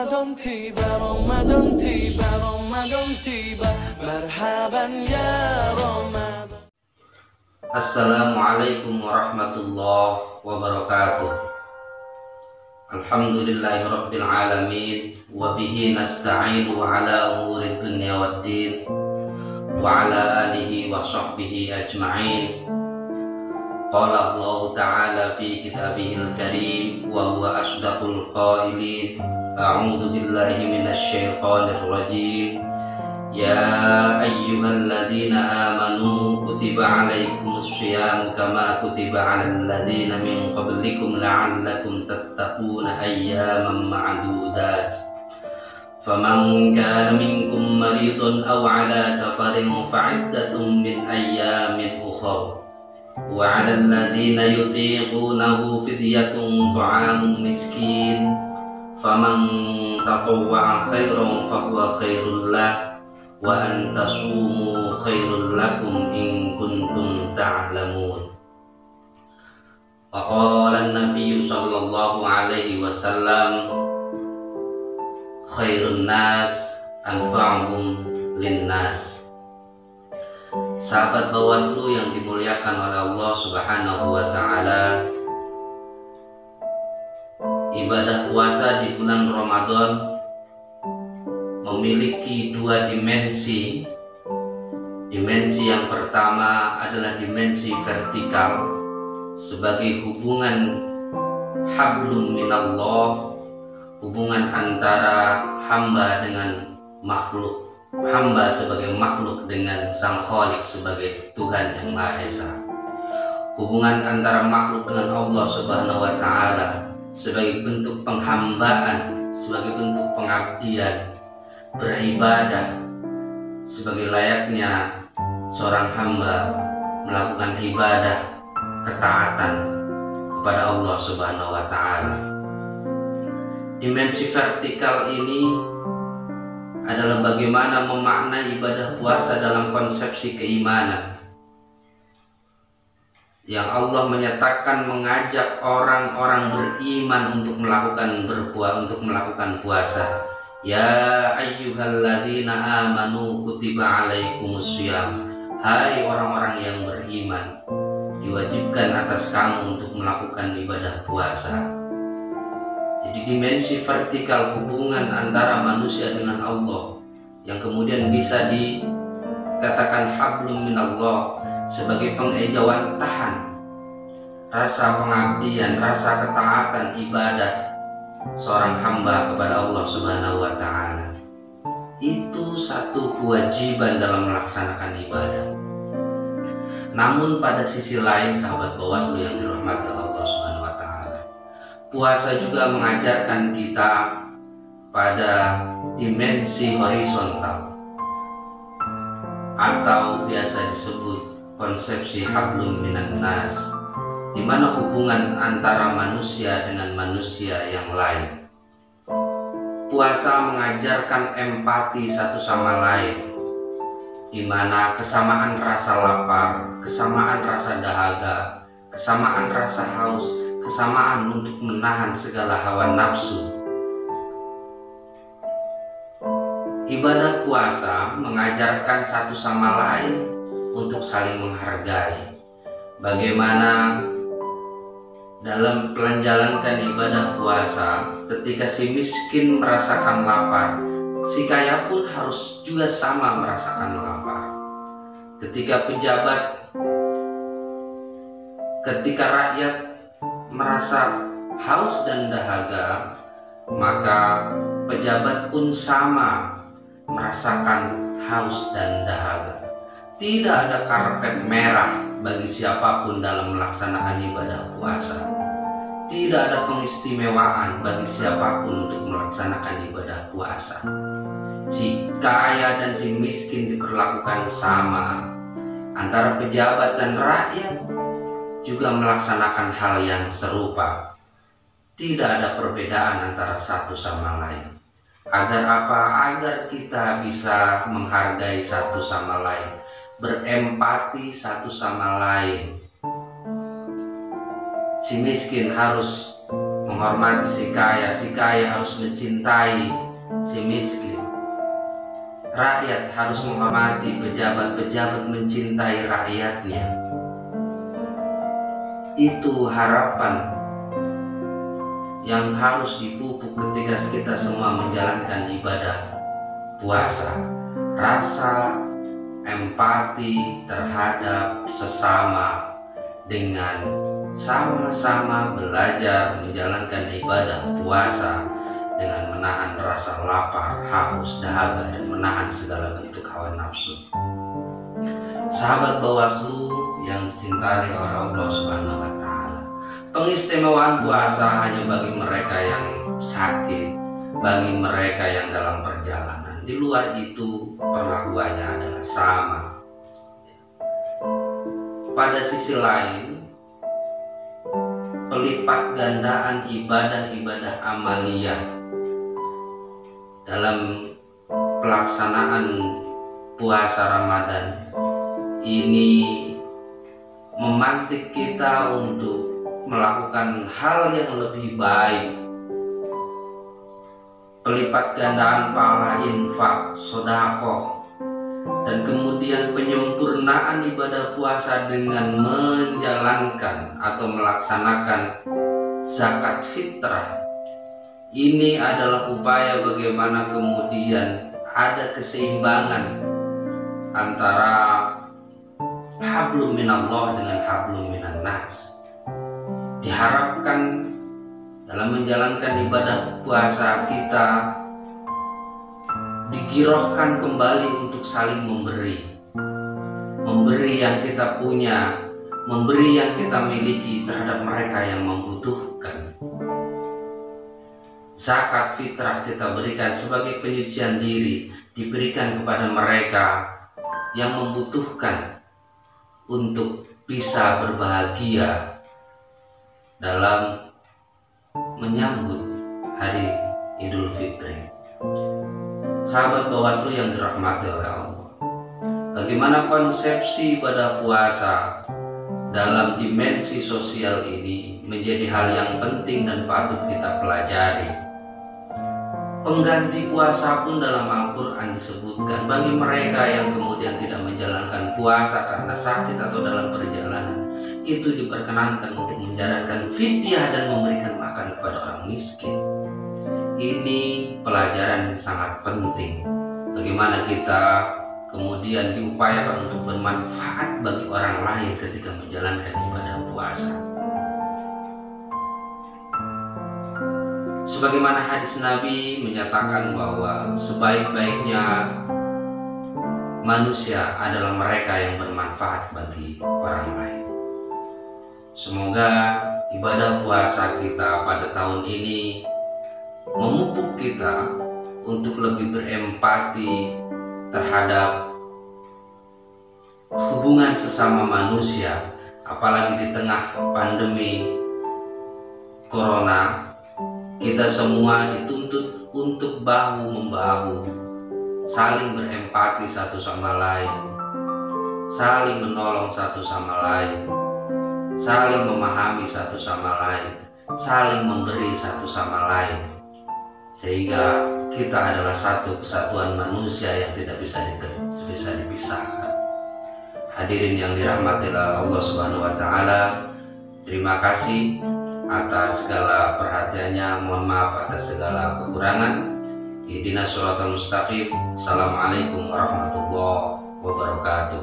رمضان tiba رمضان tiba رمضان tiba مرحبا يا رمضان. Assalamualaikum warahmatullahi wabarakatuh. Alhamdulillahirabbil alamin wa bihi nasta'inu ala umuri dunya waddin wa ala alihi wa sahbihi ajma'in. Qala Allah ta'ala fi kitabihil karim wa huwa asdaqul qailin. A'udzu billahi minasy syaithanir rajim. Ya ayyuhalladzina amanu kutiba alaikumus syiyamu kama kutiba alal ladzina min qablikum la'allakum tattaquna ayyaman ma'dudat. Faman kana minkum maridun aw ala safarin fa'iddatun min ayyamin ukhra. Wa 'alal ladzina yutiqunahu fidyatun ta'amu miskin. Faman tatawwa'a khairan fahuwa khairul lahu wa antasumu khairul lakum in kuntum ta'lamun. Wa qala an-nabiy sallallahu alaihi wasallam khairun nas anfa'uhum linnas. Sahabat Bawaslu yang dimuliakan oleh Allah Subhanahu wa taala, ibadah puasa di bulan Ramadan memiliki dua dimensi. Dimensi yang pertama adalah dimensi vertikal sebagai hubungan hablum minallah, hubungan antara hamba dengan makhluk, hamba sebagai makhluk dengan Sang Khalik sebagai Tuhan yang Maha Esa. Hubungan antara makhluk dengan Allah Subhanahu wa taala sebagai bentuk penghambaan, sebagai bentuk pengabdian, beribadah sebagai layaknya seorang hamba melakukan ibadah ketaatan kepada Allah Subhanahu wa taala. Dimensi vertikal ini adalah bagaimana memaknai ibadah puasa dalam konsepsi keimanan yang Allah menyatakan mengajak orang-orang beriman untuk melakukan puasa. Ya ayyuhalladzina amanu kutiba alaikumus syiyam. Hai orang-orang yang beriman, diwajibkan atas kamu untuk melakukan ibadah puasa. Jadi dimensi vertikal hubungan antara manusia dengan Allah yang kemudian bisa dikatakan hablum minallah sebagai pengejauhan tahan rasa pengabdian, rasa ketaatan ibadah seorang hamba kepada Allah Subhanahu wa taala. Itu satu kewajiban dalam melaksanakan ibadah. Namun pada sisi lain, sahabat Bawaslu yang dirahmati Allah Subhanahu wa taala, puasa juga mengajarkan kita pada dimensi horizontal atau biasa disebut konsepsi hablum minan nas, di mana hubungan antara manusia dengan manusia yang lain. Puasa mengajarkan empati satu sama lain, di mana kesamaan rasa lapar, kesamaan rasa dahaga, kesamaan rasa haus, kesamaan untuk menahan segala hawa nafsu. Ibadah puasa mengajarkan satu sama lain untuk saling menghargai. Bagaimana dalam menjalankan ibadah puasa, ketika si miskin merasakan lapar, si kaya pun harus juga sama merasakan lapar. Ketika rakyat merasa haus dan dahaga, maka pejabat pun sama merasakan haus dan dahaga. Tidak ada karpet merah bagi siapapun dalam melaksanakan ibadah puasa. Tidak ada pengistimewaan bagi siapapun untuk melaksanakan ibadah puasa. Si kaya dan si miskin diperlakukan sama. Antara pejabat dan rakyat juga melaksanakan hal yang serupa. Tidak ada perbedaan antara satu sama lain. Agar apa? Agar kita bisa menghargai satu sama lain, berempati satu sama lain. Si miskin harus menghormati si kaya harus mencintai si miskin. Rakyat harus menghormati pejabat mencintai rakyatnya. Itu harapan yang harus dipupuk ketika kita semua menjalankan ibadah puasa. Rasa empati terhadap sesama dengan sama-sama belajar menjalankan ibadah puasa dengan menahan rasa lapar, haus, dahaga, dan menahan segala bentuk hawa nafsu. Sahabat Bawaslu yang dicintai oleh Allah Subhanahu wa Ta'ala, pengistimewaan puasa hanya bagi mereka yang sakit, bagi mereka yang dalam perjalanan. Di luar itu perlakuannya adalah sama. Pada sisi lain, pelipat gandaan ibadah-ibadah amaliyah dalam pelaksanaan puasa Ramadan ini memantik kita untuk melakukan hal yang lebih baik. Pelipat gandaan pahala infak, sedekah, dan kemudian penyempurnaan ibadah puasa dengan menjalankan atau melaksanakan zakat fitrah. Ini adalah upaya bagaimana kemudian ada keseimbangan antara hablum minallah dengan hablum minan nas. Diharapkan dalam menjalankan ibadah puasa kita digirohkan kembali untuk saling memberi yang kita punya, memberi yang kita miliki terhadap mereka yang membutuhkan. Zakat fitrah kita berikan sebagai penyucian diri, diberikan kepada mereka yang membutuhkan untuk bisa berbahagia dalam menyambut hari Idul Fitri. Sahabat Bawaslu yang dirahmati oleh Allah, bagaimana konsepsi ibadah puasa dalam dimensi sosial ini menjadi hal yang penting dan patut kita pelajari. Pengganti puasa pun dalam Al-Quran disebutkan bagi mereka yang kemudian tidak menjalankan puasa karena sakit atau dalam perjalanan. Itu diperkenankan untuk menjalankan fidyah dan memberikan makan kepada orang miskin. Ini pelajaran yang sangat penting. Bagaimana kita kemudian diupayakan untuk bermanfaat bagi orang lain ketika menjalankan ibadah puasa. Sebagaimana hadis Nabi menyatakan bahwa sebaik-baiknya manusia adalah mereka yang bermanfaat bagi orang lain. Semoga ibadah puasa kita pada tahun ini memupuk kita untuk lebih berempati terhadap hubungan sesama manusia, apalagi di tengah pandemi corona. Kita semua dituntut untuk bahu-membahu, saling berempati satu sama lain, saling menolong satu sama lain, saling memahami satu sama lain, saling memberi satu sama lain, sehingga kita adalah satu kesatuan manusia yang tidak bisa dipisahkan. Hadirin yang dirahmati Allah Subhanahu wa Ta'ala, terima kasih atas segala perhatiannya. Mohon maaf atas segala kekurangan. Ihdinas shiratal mustaqim. Assalamualaikum warahmatullahi wabarakatuh.